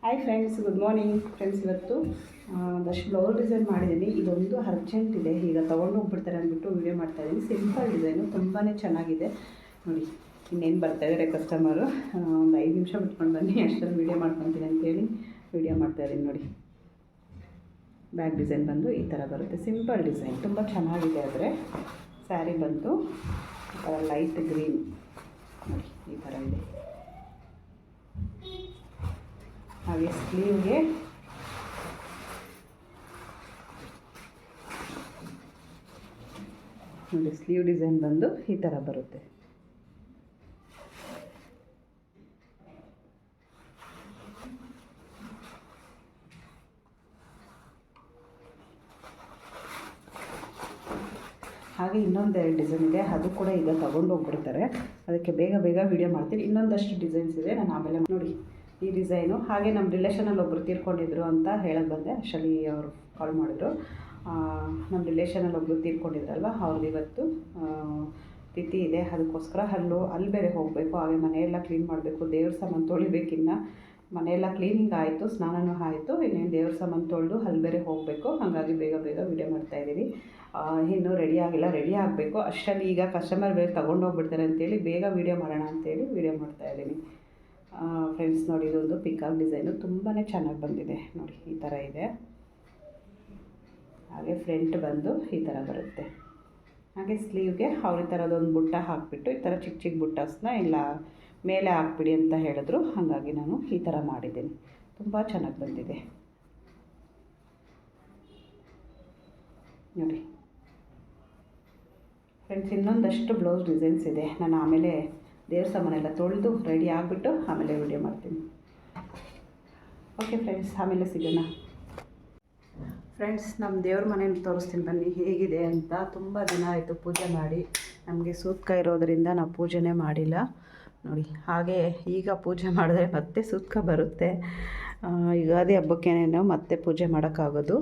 Hi friends, good morning friends. ಇವತ್ತು ಒಂದಷ್ಟು blouse design ಮಾಡಿದ್ದೀನಿ. ಇದೊಂದು ಅರ್ಜೆಂಟ್ ಇದೆ, ಈಗ ತೊಗೊಂಡು ಹೋಗ್ಬಿಡ್ತಾರೆ ಅಂದ್ಬಿಟ್ಟು ವೀಡಿಯೋ ಮಾಡ್ತಾಯಿದ್ದೀನಿ. ಸಿಂಪಲ್ ಡಿಸೈನು, ತುಂಬಾ ಚೆನ್ನಾಗಿದೆ ನೋಡಿ. ಇನ್ನೇನು ಬರ್ತಾಯಿದ್ದಾರೆ ಕಸ್ಟಮರು, ಒಂದು 5 ನಿಮಿಷ ಬಿಟ್ಕೊಂಡು ಬನ್ನಿ, ಅಷ್ಟರಲ್ಲಿ ವೀಡಿಯೋ ಮಾಡ್ಕೊತೀನಿ ಅಂತೇಳಿ ವೀಡಿಯೋ ಮಾಡ್ತಾಯಿದ್ದೀನಿ ನೋಡಿ. ಬ್ಯಾಕ್ ಡಿಸೈನ್ ಬಂದು ಈ ಥರ ಬರುತ್ತೆ, ಸಿಂಪಲ್ ಡಿಸೈನ್, ತುಂಬ ಚೆನ್ನಾಗಿದೆ. ಆದರೆ ಸ್ಯಾರಿ ಬಂದು ಲೈಟ್ ಗ್ರೀನ್ ನೋಡಿ, ಈ ಥರ ಇದೆ. ಹಾಗೆ ಸ್ಲೀವ್ಗೆ ನೋಡಿ, ಸ್ಲೀವ್ ಡಿಸೈನ್ ಬಂದು ಈ ಥರ ಬರುತ್ತೆ. ಹಾಗೆ ಇನ್ನೊಂದೆರಡು ಡಿಸೈನ್ ಇದೆ, ಅದು ಕೂಡ ಈಗ ತಗೊಂಡು ಹೋಗ್ಬಿಡ್ತಾರೆ. ಅದಕ್ಕೆ ಬೇಗ ಬೇಗ ವೀಡಿಯೋ ಮಾಡ್ತೀನಿ. ಇನ್ನೊಂದಷ್ಟು ಡಿಸೈನ್ಸ್ ಇದೆ, ನಾನು ಆಮೇಲೆ ನೋಡಿ ಈ ಡಿಸೈನು. ಹಾಗೆ ನಮ್ಮ ರಿಲೇಷನಲ್ಲಿ ಒಬ್ಬರು ತೀರ್ಕೊಂಡಿದ್ರು ಅಂತ ಹೇಳಕ್ಕೆ ಬಂದೆ. ಆ್ಯಕ್ಚುಲಿ ಅವರು ಕಾಲ್ ಮಾಡಿದ್ರು. ನಮ್ಮ ರಿಲೇಷನಲ್ಲಿ ಒಬ್ಬರು ತೀರ್ಕೊಂಡಿದ್ರಲ್ವ, ಅವ್ರದ್ದು ಇವತ್ತು ತಿಥಿ ಇದೆ. ಅದಕ್ಕೋಸ್ಕರ ಅಲ್ಲಿ ಬೇರೆ ಹೋಗಬೇಕು. ಹಾಗೆ ಮನೆಯೆಲ್ಲ ಕ್ಲೀನ್ ಮಾಡಬೇಕು, ದೇವ್ರ ಸಾಮಾನು ತೊಳಿಬೇಕಿನ್ನು. ಮನೆಯೆಲ್ಲ ಕ್ಲೀನಿಂಗ್ ಆಯಿತು, ಸ್ನಾನನೂ ಆಯಿತು, ಇನ್ನೇನು ದೇವ್ರ ಸಾಮಾನು ತೊಳೆದು ಅಲ್ಲಿ ಬೇರೆ ಹೋಗಬೇಕು. ಹಾಗಾಗಿ ಬೇಗ ಬೇಗ ವೀಡಿಯೋ ಮಾಡ್ತಾಯಿದ್ದೀನಿ. ಇನ್ನೂ ರೆಡಿ ಆಗಿಲ್ಲ, ರೆಡಿ ಆಗಬೇಕು. ಅಷ್ಟರಲ್ಲಿ ಈಗ ಕಸ್ಟಮರ್ ಬೇರೆ ತೊಗೊಂಡು ಹೋಗ್ಬಿಡ್ತಾರೆ ಅಂತೇಳಿ ಬೇಗ ವೀಡಿಯೋ ಮಾಡೋಣ ಅಂತೇಳಿ ವೀಡಿಯೋ ಮಾಡ್ತಾಯಿದ್ದೀನಿ. ಫ್ರೆಂಡ್ಸ್ ನೋಡಿ, ಇದೊಂದು ಪಿಕಾಕ್ ಡಿಸೈನು, ತುಂಬಾ ಚೆನ್ನಾಗಿ ಬಂದಿದೆ ನೋಡಿ, ಈ ಥರ ಇದೆ. ಹಾಗೆ ಫ್ರಂಟ್ ಬಂದು ಈ ಥರ ಬರುತ್ತೆ. ಹಾಗೆ ಸ್ಲೀವ್ಗೆ ಅವ್ರ ಈ ಥರದೊಂದು ಬುಟ್ಟ ಹಾಕಿಬಿಟ್ಟು, ಈ ಥರ ಚಿಕ್ಕ ಚಿಕ್ಕ ಬುಟ್ಟಸ್ನ ಇಲ್ಲ ಮೇಲೆ ಹಾಕ್ಬಿಡಿ ಅಂತ ಹೇಳಿದ್ರು. ಹಾಗಾಗಿ ನಾನು ಈ ಥರ ಮಾಡಿದ್ದೀನಿ, ತುಂಬ ಚೆನ್ನಾಗಿ ಬಂದಿದೆ ನೋಡಿ. ಫ್ರೆಂಡ್ಸ್, ಇನ್ನೊಂದಷ್ಟು ಬ್ಲೌಸ್ ಡಿಸೈನ್ಸ್ ಇದೆ. ನಾನು ಆಮೇಲೆ ದೇವ್ರ ಸಾಮಾನೆಲ್ಲ ತೊಳೆದು ರೆಡಿ ಆಗಿಬಿಟ್ಟು ಆಮೇಲೆ ವೀಡಿಯೋ ಮಾಡ್ತೀನಿ. ಓಕೆ ಫ್ರೆಂಡ್ಸ್, ಆಮೇಲೆ ಸಿಗೋಣ. ಫ್ರೆಂಡ್ಸ್, ನಮ್ಮ ದೇವ್ರ ಮನೇಲಿ ತೋರಿಸ್ತೀನಿ ಬನ್ನಿ ಹೇಗಿದೆ ಅಂತ. ತುಂಬ ದಿನ ಆಯಿತು ಪೂಜೆ ಮಾಡಿ, ನಮಗೆ ಸೂತ್ಕ ಇರೋದರಿಂದ ನಾವು ಪೂಜೆನೇ ಮಾಡಿಲ್ಲ ನೋಡಿ. ಹಾಗೆ ಈಗ ಪೂಜೆ ಮಾಡಿದ್ರೆ ಮತ್ತೆ ಸೂತ್ಕ ಬರುತ್ತೆ. ಯುಗಾದಿ ಹಬ್ಬಕ್ಕೇನೇನೋ ಮತ್ತೆ ಪೂಜೆ ಮಾಡೋಕ್ಕಾಗೋದು.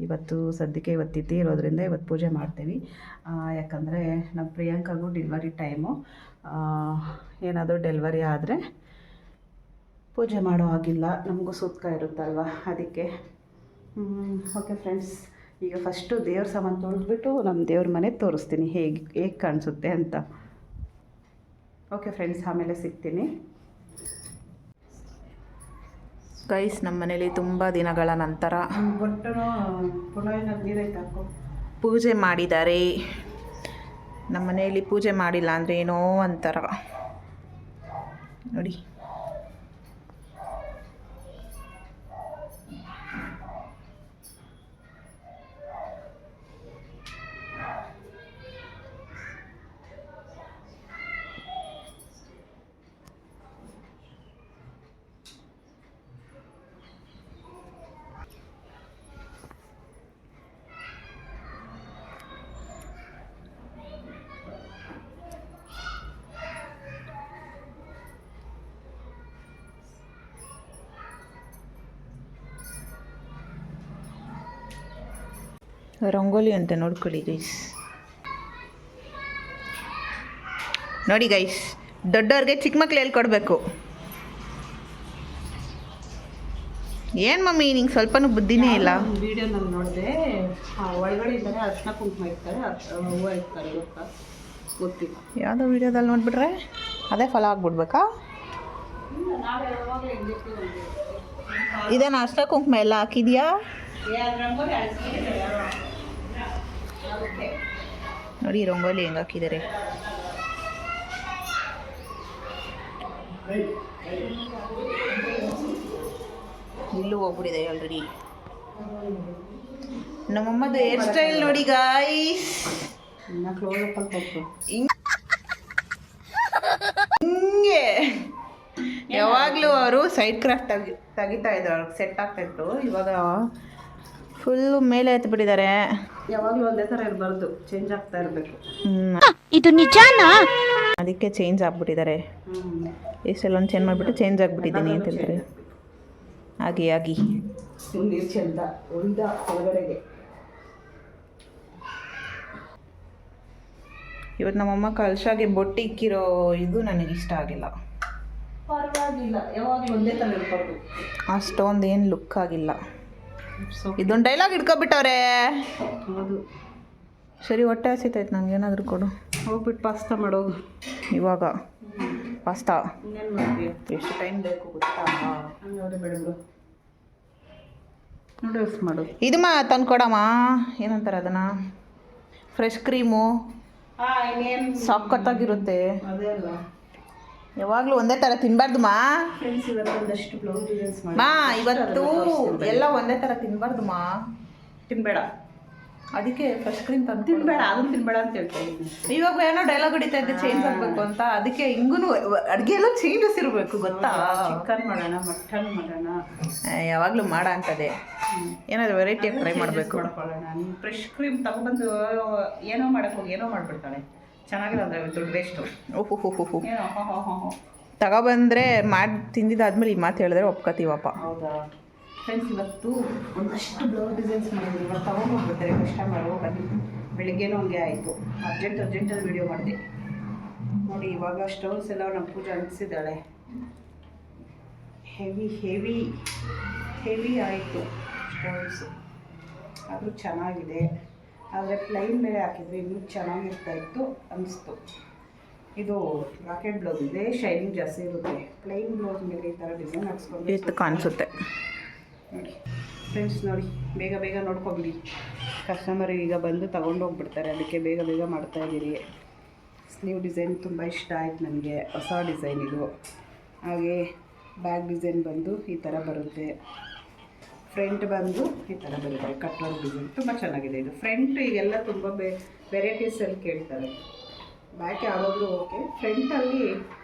ಇವತ್ತು ಸದ್ಯಕ್ಕೆ ಇವತ್ತು ತಿಥಿ ಇರೋದ್ರಿಂದ ಇವತ್ತು ಪೂಜೆ ಮಾಡ್ತೀವಿ. ಯಾಕಂದರೆ ನಮ್ಮ ಪ್ರಿಯಾಂಕಾಗೂ ಡೆಲಿವರಿ ಟೈಮು. ಏನಾದರೂ ಡೆಲಿವರಿ ಆದರೆ ಪೂಜೆ ಮಾಡೋ ಹಾಗಿಲ್ಲ, ನಮಗೂ ಸೂತ್ಕ ಇರುತ್ತಲ್ವ, ಅದಕ್ಕೆ. ಓಕೆ ಫ್ರೆಂಡ್ಸ್, ಈಗ ಫಸ್ಟು ದೇವ್ರ ಸಾಮಾನು ತೊಳೆದ್ಬಿಟ್ಟು ನಮ್ಮ ದೇವ್ರ ಮನೆ ತೋರಿಸ್ತೀನಿ ಹೇಗೆ ಕಾಣಿಸುತ್ತೆ ಅಂತ. ಓಕೆ ಫ್ರೆಂಡ್ಸ್, ಆಮೇಲೆ ಸಿಗ್ತೀನಿ. ಗೈಸ್, ನಮ್ಮ ಮನೇಲಿ ತುಂಬ ದಿನಗಳ ನಂತರ ಪೂಜೆ ಮಾಡಿದ್ದಾರೆ. ನಮ್ಮ ಮನೆಯಲ್ಲಿ ಪೂಜೆ ಮಾಡಿಲ್ಲ ಅಂದರೆ ಏನೋ ಒಂಥರ ನೋಡಿ. ರಂಗೋಲಿ ಅಂತ ನೋಡ್ಕೊಳ್ಳಿ ಗೈಸ್. ನೋಡಿ ಗೈಸ್, ದೊಡ್ಡವ್ರಿಗೆ ಚಿಕ್ಕ ಮಕ್ಳು ಹೇಳ್ಕೊಡ್ಬೇಕು. ಏನು ಮಮ್ಮಿ, ನಿಂಗೆ ಸ್ವಲ್ಪನೂ ಬುದ್ಧಿನೇ ಇಲ್ಲ. ವಿಡಿಯೋನಲ್ಲಿ ನೋಡಿದೆ, ಒಳಗಡೆ ಇದ್ದಾರೆ ಅರ್ಶಿನ ಕುಂಕುಮ ಇರ್ತಾರೆ, ಹೂವು ಇರ್ತಾರೆ, ಗೊತ್ತಿಲ್ಲ. ಯಾವುದೋ ವಿಡಿಯೋದಲ್ಲಿ ನೋಡಿಬಿಟ್ರೆ ಅದೇ ಫಾಲೋ ಆಗಿಬಿಡ್ಬೇಕಾ? ಇದೇನು ಅರ್ಶಿನ ಕುಂಕುಮ ಎಲ್ಲ ಹಾಕಿದ್ಯಾ? ನೋಡಿ ರಂಗೋಲಿ ಹೆಂಗೆ ಹಾಕಿದ್ದಾರೆ. ಇಲ್ಲೂ ಹೋಗ್ಬಿಟ್ಟಿದೆ ಆಲ್ರೆಡಿ. ನಮ್ಮಮ್ಮದು ಹೇರ್ ಸ್ಟೈಲ್ ನೋಡಿ ಗಾಯ್ಸ್, ಹಿಂಗೆ ಯಾವಾಗಲೂ ಅವರು ಸೈಡ್ ಕ್ರಾಫ್ಟ್ ತೆಗಿತಾ ಇದ್ರು, ಅವ್ರಿಗೆ ಸೆಟ್ ಆಗ್ತಾಯಿತ್ತು. ಇವಾಗ ಫುಲ್ಲು ಮೇಲೆ ಎತ್ಬಿಟ್ಟಿದ್ದಾರೆ. ಯಾವಾಗಲೂ ಒಂದೇ ಥರ ಇರಬಾರ್ದು, ಚೇಂಜ್ ಆಗ್ತಾ ಇರಬೇಕು. ಇದು ನಿಜಾನಾ? ಅದಕ್ಕೆ ಚೇಂಜ್ ಆಗ್ಬಿಟ್ಟಿದ್ದಾರೆ. ಎಷ್ಟೆಲ್ಲೊಂದು ಚೇಂಜ್ ಮಾಡಿಬಿಟ್ಟು ಚೇಂಜ್ ಆಗಿಬಿಟ್ಟಿದ್ದೀನಿ ಅಂತ ಹೇಳ್ತಾರೆ. ಆಗಿ ನೀರು ಚೆಂದ ಉಳಿದ ಹೊರಗಡೆಗೆ. ಇವತ್ತು ನಮ್ಮಮ್ಮ ಕಲ್ಶಾಗೆ ಬೊಟ್ಟಿಕ್ಕಿರೋ ಇದು ನನಗಿಷ್ಟ ಆಗಿಲ್ಲ. ಪರವಾಗಿಲ್ಲ, ಯಾವಾಗಲೂ ಒಂದೇ ಥರ ಇರ್ಬಾರ್ದು. ಅಷ್ಟೊಂದು ಏನು ಲುಕ್ ಆಗಿಲ್ಲ. ಸೊ ಇದೊಂದು ಡೈಲಾಗ್ ಇಟ್ಕೊಬಿಟ್ಟವ್ರೆ. ಹೌದು. ಸರಿ, ಹೊಟ್ಟೆ ಹಸಿತೈತೆ, ನನಗೆ ಏನಾದರೂ ಕೊಡು. ಹೋಗ್ಬಿಟ್ಟು ಪಾಸ್ತಾ ಮಾಡೋದು ಇವಾಗ. ಪಾಸ್ತಾ ಇನ್ನೇನು ಮಾಡ್ತೀಯ? ಎಷ್ಟು ಟೈಮ್ ಬೇಕು ಗೊತ್ತಾ? ಹಂಗಾದ್ರೆ ಬೇಡ ಬಿಡು, ನೂಡಲ್ಸ್ ಮಾಡು. ಇದು ತಂದು ಕೊಡಮ್ಮ, ಏನಂತಾರೆ ಅದನ್ನು, ಫ್ರೆಶ್ ಕ್ರೀಮು, ಇನ್ನೇನು ಸಖತ್ತಾಗಿರುತ್ತೆ. ಅದೇ ಅಲ್ಲ ಯಾವಾಗಲೂ ಒಂದೇ ಥರ ತಿನ್ನಬಾರ್ದು ಮಾ. ಫ್ರೆಂಡ್ಸ್, ಇವತ್ತು ಒಂದಷ್ಟು ಬ್ಲೌಸ್ ಡಿಸೈನ್ಸ್ ಮಾಡಿ ಮಾ, ಇವತ್ತು ಎಲ್ಲ ಒಂದೇ ಥರ ತಿನ್ನಬಾರ್ದು ಮಾ. ತಿನ್ಬೇಡ, ಅದಕ್ಕೆ ಫ್ರೆಶ್ ಕ್ರೀಮ್ ತಂದು ತಿನ್ಬೇಡ, ಅದನ್ನು ತಿನ್ಬೇಡ ಅಂತ ಹೇಳ್ತಾ ಇದ್ದೀನಿ. ಇವಾಗ ಏನೋ ಡೈಲಾಗ್ ಹೊಡಿತಾ ಇದ್ದೆ, ಚೇಂಜ್ ಆಗಬೇಕು ಅಂತ. ಅದಕ್ಕೆ ಹಿಂಗೂ ಅಡುಗೆ ಎಲ್ಲ ಚೇಂಜಸ್ ಇರಬೇಕು ಗೊತ್ತಾ. ಚಿಕನ್ ಮಾಡೋಣ, ಮಟನ್ ಮಾಡೋಣ, ಯಾವಾಗಲೂ ಮಾಡ ಅಂತದೆ. ಏನಾದರೂ ವೆರೈಟಿಯಾಗಿ ಟ್ರೈ ಮಾಡಬೇಕು. ಮಾಡ್ಕೊಳ್ಳೋಣ. ನೀನು ಫ್ರೆಶ್ ಕ್ರೀಮ್ ತಗೊಬಂದು ಏನೋ ಮಾಡಕ್ಕೆ ಹೋಗಿ ಏನೋ ಮಾಡಿಬಿಡ್ತಾಳೆ. ಚೆನ್ನಾಗಿದೆ ಅಂದರೆ ದುಡ್ಡು ವೇಸ್ಟು. ಓಹೋ ಏನೋ ತಗೊಬಂದರೆ ಮಾಡಿ ತಿಂದಿದ್ದಾದ್ಮೇಲೆ ಈ ಮಾತು ಹೇಳಿದ್ರೆ ಒಪ್ಕೋತೀವಪ್ಪ. ಹೌದಾ ಫ್ರೆಂಡ್ಸ್, ಇವತ್ತು ಒಂದಷ್ಟು ಬ್ಲೌಸ್ ಡಿಸೈನ್ಸ್ ಮಾಡಿದ್ವಿ. ಇವತ್ತು ತೊಗೊಂಡೋಗ್ಬಿಡ್ತಾರೆ ಕಸ್ಟಮರು. ಬೆಳಿಗ್ಗೆನೂ ಹಂಗೆ ಆಯಿತು. ಅರ್ಜೆಂಟಲ್ಲಿ ವೀಡಿಯೋ ಮಾಡಿದೆ ನೋಡಿ. ಇವಾಗ ಸ್ಟೋನ್ಸ್ ಎಲ್ಲ ನಮ್ಮ ಪೂಜೆ ಅನಿಸಿದ್ದಾಳೆ. ಹೆವಿ ಆಯಿತು ಸ್ಟೋನ್ಸು. ಅದು ಚೆನ್ನಾಗಿದೆ, ಆದರೆ ಪ್ಲೈನ್ ಮೇಲೆ ಹಾಕಿದ್ರೆ ಇನ್ನೂ ಚೆನ್ನಾಗಿರ್ತಾಯಿತ್ತು ಅನಿಸ್ತು. ಇದು ರಾಕೆಟ್ ಬ್ಲೌಸ್ ಇದೆ, ಶೈನಿಂಗ್ ಜಾಸ್ತಿ ಇರುತ್ತೆ. ಪ್ಲೈನ್ ಬ್ಲೌಸ್ ಮೇಲೆ ಈ ಥರ ಡಿಸೈನ್ ಹಾಕ್ಸ್ಕೊಂಡು ಎಷ್ಟು ಕಾಣಿಸುತ್ತೆ ನೋಡಿ ಫ್ರೆಂಡ್ಸ್. ನೋಡಿ, ಬೇಗ ನೋಡ್ಕೊಬಿಡಿ. ಕಸ್ಟಮರ್ ಈಗ ಬಂದು ತೊಗೊಂಡೋಗ್ಬಿಡ್ತಾರೆ, ಅದಕ್ಕೆ ಬೇಗ ಮಾಡ್ತಾಯಿದ್ದೀರಿ. ಸ್ಲೀವ್ ಡಿಸೈನ್ ತುಂಬ ಇಷ್ಟ ಆಯ್ತು ನನಗೆ, ಹೊಸ ಡಿಸೈನ್ ಇದು. ಹಾಗೆ ಬ್ಯಾಕ್ ಡಿಸೈನ್ ಬಂದು ಈ ಥರ ಬರುತ್ತೆ, ಫ್ರಂಟ್ ಬಂದು ಈ ಥರ ಬರುತ್ತೆ. ಕಟ್ ವರ್ಕ್ ಡಿಸೈನ್ ತುಂಬ ಚೆನ್ನಾಗಿದೆ ಇದು. ಫ್ರಂಟ್ ಈಗೆಲ್ಲ ತುಂಬ ವೆರೈಟೀಸಲ್ಲಿ ಕೇಳ್ತಾರೆ. ಬ್ಯಾಕ್ ಯಾವುದಾದ್ರೂ ಓಕೆ, ಫ್ರಂಟಲ್ಲಿ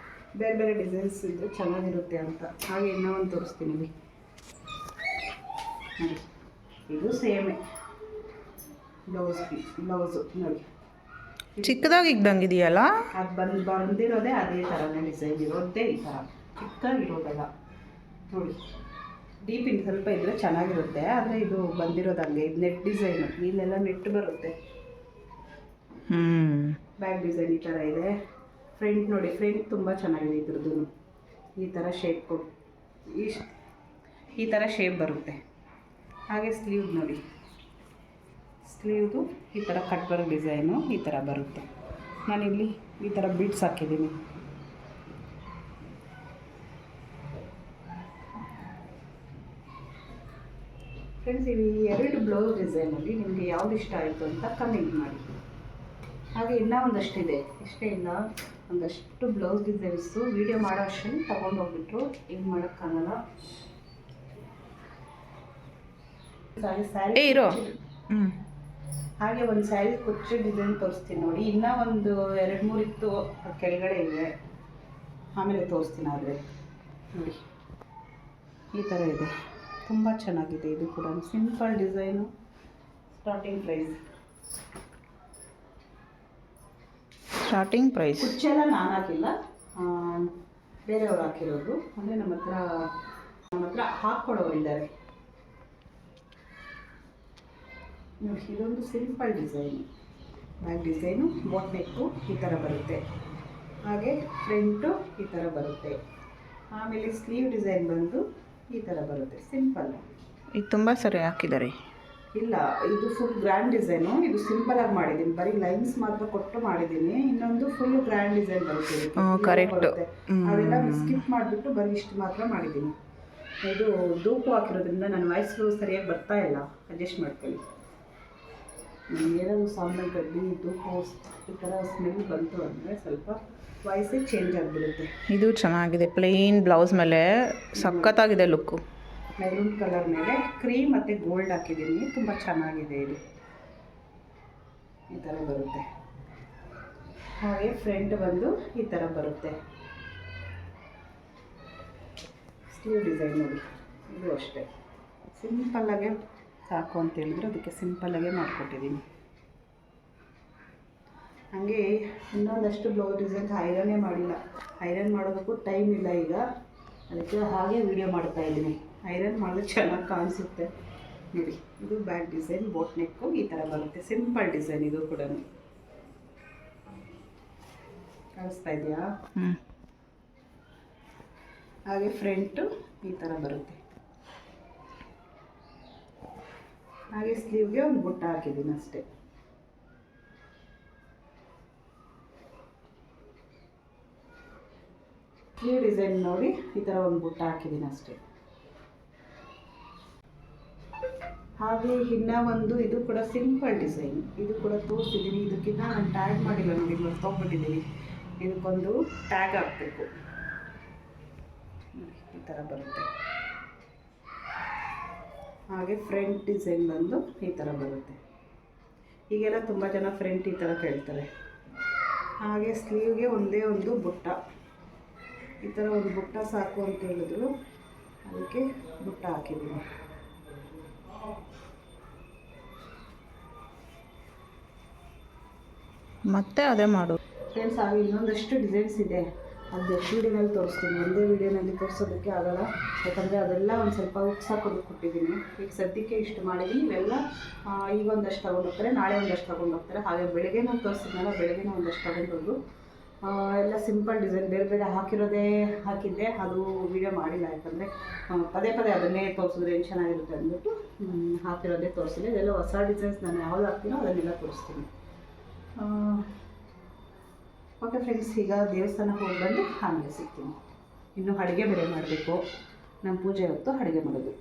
ಬೇರೆ ಡಿಸೈನ್ಸ್ ಇದ್ದರೆ ಚೆನ್ನಾಗಿರುತ್ತೆ ಅಂತ. ಹಾಗೆ ಇನ್ನೂ ಒಂದು ತೋರಿಸ್ತೀನಿ ನೋಡಿ. ಇದು ಸೇಮೇ ಬ್ಲೌಸು ನೋಡಿ, ಚಿಕ್ಕದಾಗಿ ಇದ್ದಂಗಿದೆಯಲ್ಲ. ಅದು ಬಂದಿರೋದೇ ಅದೇ ಥರನೇ ಡಿಸೈನ್ ಇರೋದೇ, ಈ ಥರ ಚಿಕ್ಕದಾಗಿರೋದಲ್ಲ ನೋಡಿ. ಡೀಪ್ ಇನ್ನು ಸ್ವಲ್ಪ ಇದ್ದರೆ ಚೆನ್ನಾಗಿರುತ್ತೆ, ಆದರೆ ಇದು ಬಂದಿರೋದು ಹಂಗೆ. ಇದು ನೆಟ್ ಡಿಸೈನು, ಇಲ್ಲೆಲ್ಲ ನೆಟ್ ಬರುತ್ತೆ. ಬ್ಯಾಕ್ ಡಿಸೈನ್ ಈ ಥರ ಇದೆ. ಫ್ರಂಟ್ ನೋಡಿ, ಫ್ರಂಟ್ ತುಂಬ ಚೆನ್ನಾಗಿದೆ ಇದ್ರದ್ದು. ಈ ಥರ ಶೇಪ್ ಈ ಥರ ಶೇಪ್ ಬರುತ್ತೆ. ಹಾಗೆ ಸ್ಲೀವ್ ನೋಡಿ, ಸ್ಲೀವ್ದು ಈ ಥರ ಕಟ್ ವರ್ಕ್ ಡಿಸೈನು ಈ ಥರ ಬರುತ್ತೆ. ನಾನಿಲ್ಲಿ ಈ ಥರ ಬೀಡ್ಸ್ ಹಾಕಿದ್ದೀನಿ. ಫ್ರೆಂಡ್ಸ್, ಈ ಎರಡು ಬ್ಲೌಸ್ ಡಿಸೈನಲ್ಲಿ ನಿಮಗೆ ಯಾವ್ದು ಇಷ್ಟ ಆಯಿತು ಅಂತ ಕಮೆಂಟ್ ಮಾಡಿ. ಹಾಗೆ ಇನ್ನೂ ಒಂದಷ್ಟಿದೆ, ಇಷ್ಟೇ ಇಲ್ಲ, ಒಂದಷ್ಟು ಬ್ಲೌಸ್ ಡಿಸೈನ್ಸು ವೀಡಿಯೋ ಮಾಡೋ ಅಷ್ಟರಲ್ಲಿ ತೊಗೊಂಡೋಗ್ಬಿಟ್ರು, ಏನು ಮಾಡೋಕ್ಕಾಗಲ್ಲ. ಸ್ಯಾರಿ ಇರೋ ಹಾಗೆ ಒಂದು ಸ್ಯಾರಿ ಕುಚ್ಚು ಡಿಸೈನ್ ತೋರಿಸ್ತೀನಿ ನೋಡಿ. ಇನ್ನೂ ಒಂದು 2-3 ಇತ್ತು, ಕೆಳಗಡೆ ಇದೆ, ಆಮೇಲೆ ತೋರಿಸ್ತೀನಿ. ಆದರೆ ನೋಡಿ, ಈ ಥರ ಇದೆ, ತುಂಬ ಚೆನ್ನಾಗಿದೆ. ಇದು ಕೂಡ ಸಿಂಪಲ್ ಡಿಸೈನು. ಸ್ಟಾರ್ಟಿಂಗ್ ಪ್ರೈಸ್ ಕುಚ್ಚೆಲ್ಲ ನಾನು ಹಾಕಿಲ್ಲ, ಬೇರೆಯವ್ರು ಹಾಕಿರೋದು. ಅಂದರೆ ನಮ್ಮ ಹತ್ರ ಹಾಕ್ಕೊಡೋರಿದ್ದಾರೆ ನೋಡಿ. ಇದೊಂದು simple design, back design, boat ನೆಕ್ಕು ಈ ಥರ ಬರುತ್ತೆ. ಹಾಗೆ ಫ್ರಂಟು ಈ ಥರ ಬರುತ್ತೆ. ಆಮೇಲೆ ಸ್ಲೀವ್ ಡಿಸೈನ್ ಬಂದು ಈ ಥರ ಬರುತ್ತೆ, ಸಿಂಪಲ್. ಇದು ತುಂಬ ಸರಿ ಹಾಕಿದ್ದಾರೆ. ಇಲ್ಲ, ಇದು ಫುಲ್ ಗ್ರ್ಯಾಂಡ್ ಡಿಸೈನು. ಇದು ಸಿಂಪಲಾಗಿ ಮಾಡಿದ್ದೀನಿ, ಬರೀ ಲೈನ್ಸ್ ಮಾತ್ರ ಕೊಟ್ಟು ಮಾಡಿದ್ದೀನಿ. ಇನ್ನೊಂದು ಫುಲ್ ಗ್ರ್ಯಾಂಡ್ ಡಿಸೈನ್ ಬರುತ್ತೆ, ಕರೆಕ್ಟ್. ಅದೆಲ್ಲ ಸ್ಕಿಪ್ ಮಾಡಿಬಿಟ್ಟು ಬರೀ ಇಷ್ಟು ಮಾತ್ರ ಮಾಡಿದ್ದೀನಿ. ಇದು ಧೂಪು ಹಾಕಿರೋದ್ರಿಂದ ನನ್ನ ವಾಯ್ಸು ಸರಿಯಾಗಿ ಬರ್ತಾ ಇಲ್ಲ, ಅಡ್ಜಸ್ಟ್ ಮಾಡ್ಕೊಳ್ಳಿ. ಏನಾದರೂ ಸಾಂಬಾರು ಗಡ್ಡಿ ಧೂಪು ಈ ಥರ ಸ್ಮೆಲ್ ಬಂತು ಅಂದರೆ ಸ್ವಲ್ಪ ವಾಯ್ಸೇ ಚೇಂಜ್ ಆಗಿಬಿಡುತ್ತೆ. ಇದು ಚೆನ್ನಾಗಿದೆ, ಪ್ಲೇನ್ ಬ್ಲೌಸ್ ಮೇಲೆ ಸಖತ್ತಾಗಿದೆ ಲುಕ್ಕು. ಮೆರೂನ್ ಕಲರ್ ಮೇಲೆ ಕ್ರೀಮ್ ಮತ್ತು ಗೋಲ್ಡ್ ಹಾಕಿದ್ದೀನಿ, ತುಂಬ ಚೆನ್ನಾಗಿದೆ. ಇದು ಈ ಥರ ಬರುತ್ತೆ. ಹಾಗೆ ಫ್ರಂಟ್ ಬಂದು ಈ ಥರ ಬರುತ್ತೆ. ಸ್ಲೀವ್ ಡಿಸೈನ್ ನೋಡಿ, ಇದು ಅಷ್ಟೇ ಸಿಂಪಲ್ಲಾಗೆ ಸಾಕು ಅಂತ ಹೇಳಿದ್ರು, ಅದಕ್ಕೆ ಸಿಂಪಲ್ಲಾಗೆ ಮಾಡಿಕೊಟ್ಟಿದ್ದೀನಿ. ಹಾಗೆ ಇನ್ನೊಂದಷ್ಟು ಬ್ಲೌಸ್ ಡಿಸೈನ್ಸ್ ಐರನ್ನೇ ಮಾಡಿಲ್ಲ, ಐರನ್ ಮಾಡೋದಕ್ಕೂ ಟೈಮ್ ಇಲ್ಲ ಈಗ, ಅದಕ್ಕೆ ಹಾಗೆ ವೀಡಿಯೋ ಮಾಡ್ತಾಯಿದ್ದೀನಿ. ಐರನ್ ಮಾಡಿದ್ರೆ ಚೆನ್ನಾಗಿ ಕಾಣಿಸುತ್ತೆ ನೋಡಿ. ಇದು ಬ್ಯಾಕ್ ಡಿಸೈನ್, ಬೋಟ್ ನೆಕ್ಕು ಈ ಥರ ಬರುತ್ತೆ, ಸಿಂಪಲ್ ಡಿಸೈನ್. ಇದು ಕೂಡ ಕಾಣಿಸ್ತಾ ಇದೆಯಾ? ಹಾಗೆ ಫ್ರಂಟು ಈ ಥರ ಬರುತ್ತೆ. ಹಾಗೆ ಸ್ಲೀವ್ಗೆ ಒಂದು ಬುಟ್ಟ ಹಾಕಿದ್ದೀನಿ ಅಷ್ಟೇ. ಸ್ಲೀವ್ ಡಿಸೈನ್ ನೋಡಿ ಈ ಥರ ಒಂದು ಬುಟ್ಟ ಹಾಕಿದ್ದೀನಿ ಅಷ್ಟೇ. ಹಾಗೆ ಇನ್ನೂ ಒಂದು ಇದು ಕೂಡ ಸಿಂಪಲ್ ಡಿಸೈನ್, ಇದು ಕೂಡ ತೋರಿಸಿದ್ದೀನಿ. ಇದಕ್ಕಿಂತ ನಾನು ಟ್ಯಾಗ್ ಮಾಡಿಲ್ಲ ನೋಡಿ, ತೊಗೊಂಡ್ಬಿಟ್ಟಿದ್ದೀನಿ. ಇದಕ್ಕೊಂದು ಟ್ಯಾಗ್ ಹಾಕಬೇಕು. ಈ ಥರ ಬರುತ್ತೆ. ಹಾಗೆ ಫ್ರಂಟ್ ಡಿಸೈನ್ ಬಂದು ಈ ಥರ ಬರುತ್ತೆ. ಈಗೆಲ್ಲ ತುಂಬ ಜನ ಫ್ರಂಟ್ ಈ ಥರ ಕೇಳ್ತಾರೆ. ಹಾಗೆ ಸ್ಲೀವ್ಗೆ ಒಂದೇ ಒಂದು ಬುಟ್ಟ, ಈ ಥರ ಒಂದು ಬುಟ್ಟ ಸಾಕು ಅಂತ ಹೇಳಿದ್ರು, ಅದಕ್ಕೆ ಬುಟ್ಟ ಹಾಕಿದ್ದೀನಿ. ಮತ್ತೆ ಅದೇ ಮಾಡು ಫ್ರೆಂಡ್ಸ್. ಹಾಗೆ ಇನ್ನೊಂದಷ್ಟು ಡಿಸೈನ್ಸ್ ಇದೆ, ಅದು ಎಷ್ಟು ವೀಡಿಯೋನಲ್ಲಿ ತೋರಿಸ್ತೀನಿ. ಒಂದೇ ವೀಡಿಯೋನಲ್ಲಿ ತೋರಿಸೋದಕ್ಕೆ ಆಗಲ್ಲ, ಯಾಕಂದರೆ ಅದೆಲ್ಲ ಒಂದು ಸ್ವಲ್ಪ ಉಕ್ಸಾಕೋದಕ್ಕೆ ಕೊಟ್ಟಿದ್ದೀನಿ. ಈಗ ಸದ್ಯಕ್ಕೆ ಇಷ್ಟು ಮಾಡಿದ್ದೀನಿ. ಇವೆಲ್ಲ ಈಗ ಒಂದಷ್ಟು ತೊಗೊಂಡೋಗ್ತಾರೆ, ನಾಳೆ ಒಂದಷ್ಟು ತೊಗೊಂಡೋಗ್ತಾರೆ. ಹಾಗೆ ಬೆಳಗ್ಗೆ ನಾನು ತೋರಿಸಿದ್ನಲ್ಲ, ಬೆಳಗ್ಗೆ ಒಂದಷ್ಟು ತೊಗೊಂಡೋದ್ರು. ಎಲ್ಲ ಸಿಂಪಲ್ ಡಿಸೈನ್ ಬೇರೆ ಬೇರೆ ಹಾಕಿದ್ದೆ, ಅದು ವೀಡಿಯೋ ಮಾಡಿಲ್ಲ. ಯಾಕಂದರೆ ಪದೇ ಪದೇ ಅದನ್ನೇ ತೋರಿಸಿದ್ರೆ ಏನು ಚೆನ್ನಾಗಿರುತ್ತೆ ಅಂದ್ಬಿಟ್ಟು ಹಾಕಿರೋದೇ ತೋರಿಸಿದೆ. ಇದೆಲ್ಲ ಹೊಸ ಡಿಸೈನ್ಸ್ ನಾನು ಯಾವ್ದು ಹಾಕ್ತೀನೋ ಅದನ್ನೆಲ್ಲ ತೋರಿಸ್ತೀನಿ. ಓಕೆ ಫ್ರೆಂಡ್ಸ್, ಈಗ ದೇವಸ್ಥಾನಕ್ಕೆ ಹೋಗಿ ಬಂದು ಆಮೇಲೆ ಸಿಗ್ತೀನಿ. ಇನ್ನು ಅಡುಗೆ ಬೇರೆ ಮಾಡಬೇಕು. ನಮ್ಮ ಪೂಜೆ ಹೊತ್ತು ಅಡುಗೆ ಮಾಡೋದು.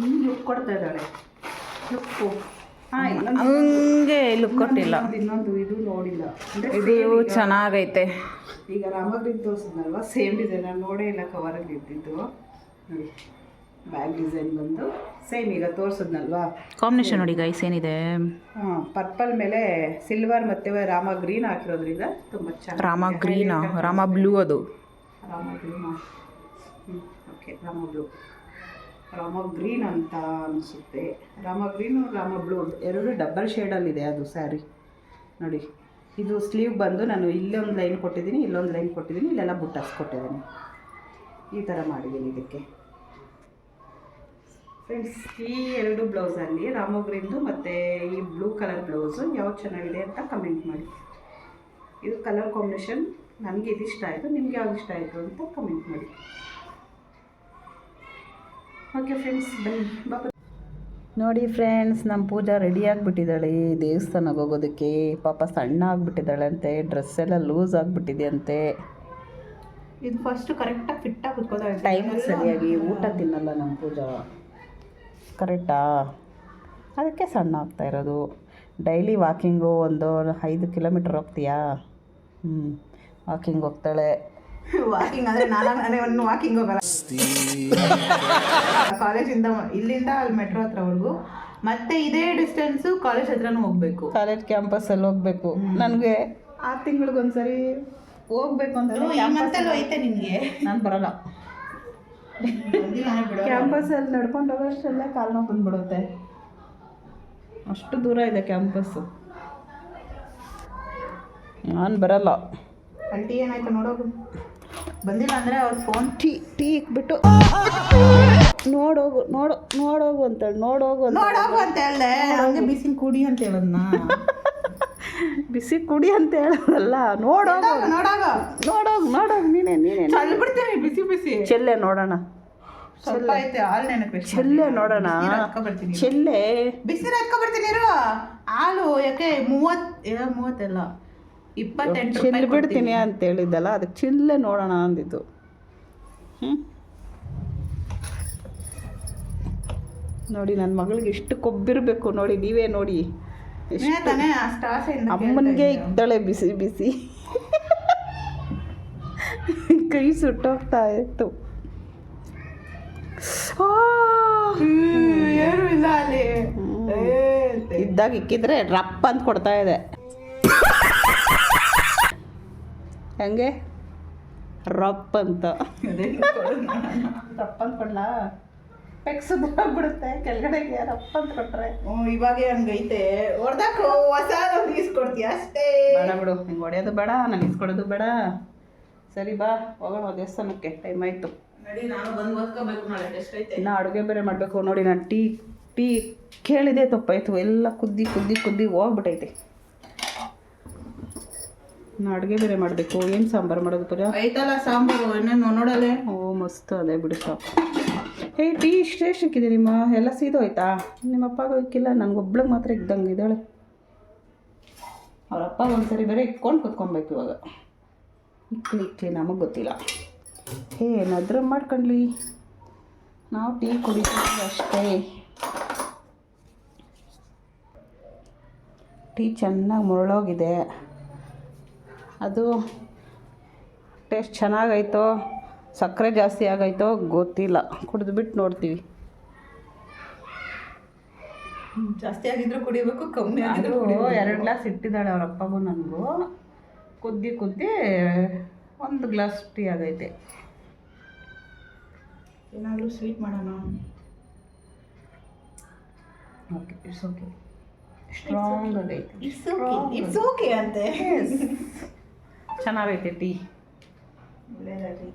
ಇನ್ನು ಲುಕ್ ಕೊಡ್ತಾ ಇದ್ದಾಳೆ, ಲುಕ್ಕು. ಹಂಗೆ ಲುಕ್ ಕೊಟ್ಟಿಲ್ಲ. ಇನ್ನೊಂದು ಇದು ನೋಡಿಲ್ಲ, ಇದು ಚೆನ್ನಾಗೈತೆ. ಈಗ ರಾಮಗ್ರೀನ್ ತೋರಿಸಿದ್ನಲ್ವ, ಸೇಮ್ ಡಿಸೈನ್ ನಾನು ನೋಡೇ ಇಲ್ಲ. ಕವರಲ್ಲಿ ಇದ್ದಿದ್ದು ನೋಡಿ, ಬ್ಯಾಗ್ ಡಿಸೈನ್ ಬಂದು ಸೇಮ್ ಈಗ ತೋರಿಸಿದ್ನಲ್ವಾ. ಕಾಂಬಿನೇಷನ್ ನೋಡಿ ಗೈಸ್ ಏನಿದೆ. ಪರ್ಪಲ್ ಮೇಲೆ ಸಿಲ್ವರ್ ಮತ್ತು ರಾಮ ಗ್ರೀನ್ ಹಾಕಿರೋದ್ರಿಂದ ತುಂಬ ಚೆನ್ನಾಗಿ. ರಾಮ ಗ್ರೀನಾ? ರಾಮ ಬ್ಲೂ ಅದು. ರಾಮ ಗ್ರೀನಾ? Okay, Rama blue. Rama green ಅಂತ ಅನಿಸುತ್ತೆ. ರಾಮ ಗ್ರೀನು ರಾಮ ಬ್ಲೂ ಎರಡು ಡಬಲ್ ಶೇಡಲ್ಲಿದೆ ಅದು ಸ್ಯಾರಿ ನೋಡಿ. ಇದು ಸ್ಲೀವ್ ಬಂದು ನಾನು ಇಲ್ಲೊಂದು ಲೈನ್ ಕೊಟ್ಟಿದ್ದೀನಿ, ಇಲ್ಲೊಂದು ಲೈನ್ ಕೊಟ್ಟಿದ್ದೀನಿ, ಇಲ್ಲೆಲ್ಲ ಬುಟ್ಟಾಸ್ ಕೊಟ್ಟಿದ್ದೀನಿ. ಈ ಥರ ಮಾಡಿದ್ದೀನಿ ಇದಕ್ಕೆ ಫ್ರೆಂಡ್ಸ್. ಈ ಎರಡು ಬ್ಲೌಸಲ್ಲಿ ರಾಮ ಗ್ರೀನ್ದು ಮತ್ತು ಈ ಬ್ಲೂ ಕಲರ್ ಬ್ಲೌಸು ಯಾವ್ದು ಚೆನ್ನಾಗಿದೆ ಅಂತ ಕಮೆಂಟ್ ಮಾಡಿ. ಇದು ಕಲರ್ ಕಾಂಬಿನೇಷನ್ ನನಗೆ ಇದು ಇಷ್ಟ ಆಯಿತು, ನಿಮ್ಗೆ ಯಾವ್ದು ಇಷ್ಟ ಆಯಿತು ಅಂತ ಕಮೆಂಟ್ ಮಾಡಿ. ಓಕೆ ಫ್ರೆಂಡ್ಸ್, ಬನ್ನಿ ಬಾಬಾ. ನೋಡಿ ಫ್ರೆಂಡ್ಸ್, ನಮ್ಮ ಪೂಜಾ ರೆಡಿ ಆಗಿಬಿಟ್ಟಿದ್ದಾಳೆ ದೇವಸ್ಥಾನಕ್ಕೆ ಹೋಗೋದಕ್ಕೆ. ಪಾಪ ಸಣ್ಣ ಆಗಿಬಿಟ್ಟಿದ್ದಾಳಂತೆ, ಡ್ರೆಸ್ ಎಲ್ಲ ಲೂಸ್ ಆಗಿಬಿಟ್ಟಿದೆಯಂತೆ. ಇದು ಫಸ್ಟು ಕರೆಕ್ಟಾಗಿ ಫಿಟ್ಟಾಗಿ ಕುತ್ಕೋತಾಳೆ, ಟೈಮ್ ಸರಿಯಾಗಿ ಊಟ ತಿನ್ನಲ್ಲ ನಮ್ಮ ಪೂಜಾ, ಕರೆಕ್ಟಾ? ಅದಕ್ಕೆ ಸಣ್ಣ ಆಗ್ತಾ ಇರೋದು. ಡೈಲಿ ವಾಕಿಂಗು ಒಂದು 5 ಕಿಲೋಮೀಟ್ರ್ ಹೋಗ್ತೀಯಾ? ವಾಕಿಂಗ್ ಹೋಗ್ತಾಳೆ. ವಾಕಿಂಗ್ ಅಂದರೆ ನಾನು ವಾಕಿಂಗ್ ಹೋಗಲ್ಲ. ಕಾಲೇಜಿಂದ ಇಲ್ಲಿಂದ ಅಲ್ಲಿ ಮೆಟ್ರೋ ಹತ್ರವರೆಗೂ, ಮತ್ತೆ ಇದೇ ಡಿಸ್ಟೆನ್ಸು ಕಾಲೇಜ್ ಹತ್ರನೂ ಹೋಗಬೇಕು. ಕಾಲೇಜ್ ಕ್ಯಾಂಪಸ್ಸಲ್ಲಿ ಹೋಗಬೇಕು. ನನಗೆ 6 ತಿಂಗಳಿಗೊಂದ್ಸರಿ ಹೋಗ್ಬೇಕು ಅಂತ ಐತೆ ನಿನಗೆ. ನಾನು ಬರೋಲ್ಲ. ಕ್ಯಾಂಪಸ್ಸಲ್ಲಿ ನಡ್ಕೊಂಡು ಹೋಗೋಷ್ಟೆಲ್ಲ ಕಾಲು ನೋವು ಬಂದ್ಬಿಡುತ್ತೆ, ಅಷ್ಟು ದೂರ ಇದೆ ಕ್ಯಾಂಪಸ್ಸು. ನಾನು ಬರಲ್ಲ. ಆಂಟಿ ಏನಾಯ್ತು ನೋಡೋದು, ಬಂದಿಲ್ಲ ಅಂದರೆ ಅವ್ರ ಫೋನ್ ಟೀ ಇಕ್ಬಿಟ್ಟು ನೋಡೋಗು ಅಂತೇಳಿ ನೋಡೋಗು ಅಂತ ಹೇಳ್ದೆ. ಹಂಗೆ ಬಿಸಿ ಕುಡಿ ಅಂತ ಹೇಳೋದನ್ನ. ಬಿಸಿ ಕುಡಿ ಅಂತ ಹೇಳೋದಲ್ಲ, ನೋಡೋಗು ನೀನೇ ಬಿಡ್ತೀನಿ. ಬಿಸಿ ಚೆಲ್ಲೆ ನೋಡೋಣ, ಚೆಲ್ಲೆ ನೋಡೋಣ, ಚೆಲ್ಲೆ ಬಿಸಿ ಬರ್ತೀನಿ. ಹಾಲು ಯಾಕೆ 30 28 ಚೆಲ್ಲಿ ಬಿಡ್ತೀನಿ ಅಂತ ಹೇಳಿದ್ದಲ್ಲ, ಅದಕ್ಕೆ ಚಿಲ್ಲೆ ನೋಡೋಣ ಅಂದಿದ್ದು. ನೋಡಿ ನನ್ನ ಮಗಳಿಗೆ ಎಷ್ಟು ಕೊಬ್ಬಿರಬೇಕು ನೋಡಿ, ನೀವೇ ನೋಡಿ. ಅಮ್ಮನಿಗೆ ಇದ್ದಾಳೆ ಬಿಸಿ ಕೈ ಸುಟ್ಟೋಗ್ತಾ ಇತ್ತು. ಇದ್ದಾಗ ಇಕ್ಕಿದ್ರೆ ರಪ್ಪ ಅಂತ ಕೊಡ್ತಾ ಇದೆ. ಹಂಗೆ ರಪ್ಪ ಅಂತ ರಪ್ಪ ಅಂತ ಕೊಡ್ಲಾ? ಪೆಕ್ಸ್ ಬಿಡುತ್ತೆ ಕೆಳಗಡೆಗೆ, ರಪ್ಪ ಅಂತ ಕೊಟ್ರೆ. ಇವಾಗ ಹಂಗೈತೆ, ಹೊಡೆದಾಕು ಹೊಸ ಈಸ್ಕೊಡ್ತೀಯ ಅಷ್ಟೇ. ಬೇಡ ಬಿಡು, ಹಿಂಗೆ ಹೊಡೆಯೋದು ಬೇಡ, ನಾನು ಈಸ್ಕೊಡೋದು ಬೇಡ. ಸರಿ ಬಾ ಹೋಗೋಣ ದೇವಸ್ಥಾನಕ್ಕೆ, ಟೈಮ್ ಆಯಿತು. ನಾನು ಬಂದು ಓದ್ಕೋಬೇಕು, ನಾಳೆ ಟೆಸ್ಟ್ ಐತೆ. ಇನ್ನು ಅಡುಗೆ ಬೇರೆ ಮಾಡಬೇಕು ನೋಡಿ. ನಾನು ಟೀ ಕೇಳಿದೆ ತಪ್ಪಾಯಿತು, ಎಲ್ಲ ಕುದ್ದಿ ಹೋಗ್ಬಿಟ್ಟೈತೆ. ಇನ್ನು ಅಡುಗೆ ಬೇರೆ ಮಾಡಬೇಕು. ಏನು ಸಾಂಬಾರು ಮಾಡೋದು ಪೂಜಾ? ಐತಲ್ಲ ಸಾಂಬಾರು, ಇನ್ನೇನು ನೋಡೋದೆ. ಓ ಮಸ್ತ್ ಅದೇ ಬಿಡು ಸಾಕು. ಹೇ ಟೀ ಇಷ್ಟೇ ಸಿಕ್ಕಿದೆ ನಿಮ್ಮ ಎಲ್ಲ ಸೀದೋಯ್ತಾ? ನಿಮ್ಮ ಅಪ್ಪಗೂ ಇಕ್ಕಿಲ್ಲ, ನನಗೊಬ್ಳಿಗೆ ಮಾತ್ರ ಇದ್ದಂಗೆ ಇದ್ದಾಳೆ. ಅವ್ರ ಅಪ್ಪ ಒಂದ್ಸರಿ ಬೇರೆ ಇಟ್ಕೊಂಡು ಕುತ್ಕೊಬೇಕು ಇವಾಗ. ಇಕ್ಲಿ ನಮಗೆ ಗೊತ್ತಿಲ್ಲ. ಏನಾದರೂ ಮಾಡ್ಕೊಂಡ್ಲಿ, ನಾವು ಟೀ ಕುಡಿತೀವಿ ಅಷ್ಟೇ. ಟೀ ಚೆನ್ನಾಗಿ ಮುರಳೋಗಿದೆ. ಅದು ಟೇಸ್ಟ್ ಚೆನ್ನಾಗೈತೋ ಸಕ್ಕರೆ ಜಾಸ್ತಿ ಆಗೈತೋ ಗೊತ್ತಿಲ್ಲ, ಕುಡಿದ್ಬಿಟ್ಟು ನೋಡ್ತೀವಿ. ಜಾಸ್ತಿ ಆಗಿದ್ರು ಕುಡಿಬೇಕು, ಕಮ್ಮಿ ಅದು ಆಗಿದ್ರು 2 ಗ್ಲಾಸ್ ಇಟ್ಟಿದ್ದಾಳೆ ಅವ್ರ ಅಪ್ಪಗೂ ನನಗೂ. ಕುದ್ದಿ 1 ಗ್ಲಾಸ್ ಟೀ ಆಗೈತೆ. ಏನಾದರೂ ಸ್ವೀಟ್ ಮಾಡೋಣ. Okay it's okay. ಸ್ಟ್ರಾಂಗ್ ಆಗೈತೆ. ಇಟ್ಸ್ ಓಕೆ ಅಂತೆ. ಚೆನ್ನಾಗೈತೆ ಟೀ. ಒಳ್ಳೆಯದಾಗಲಿ.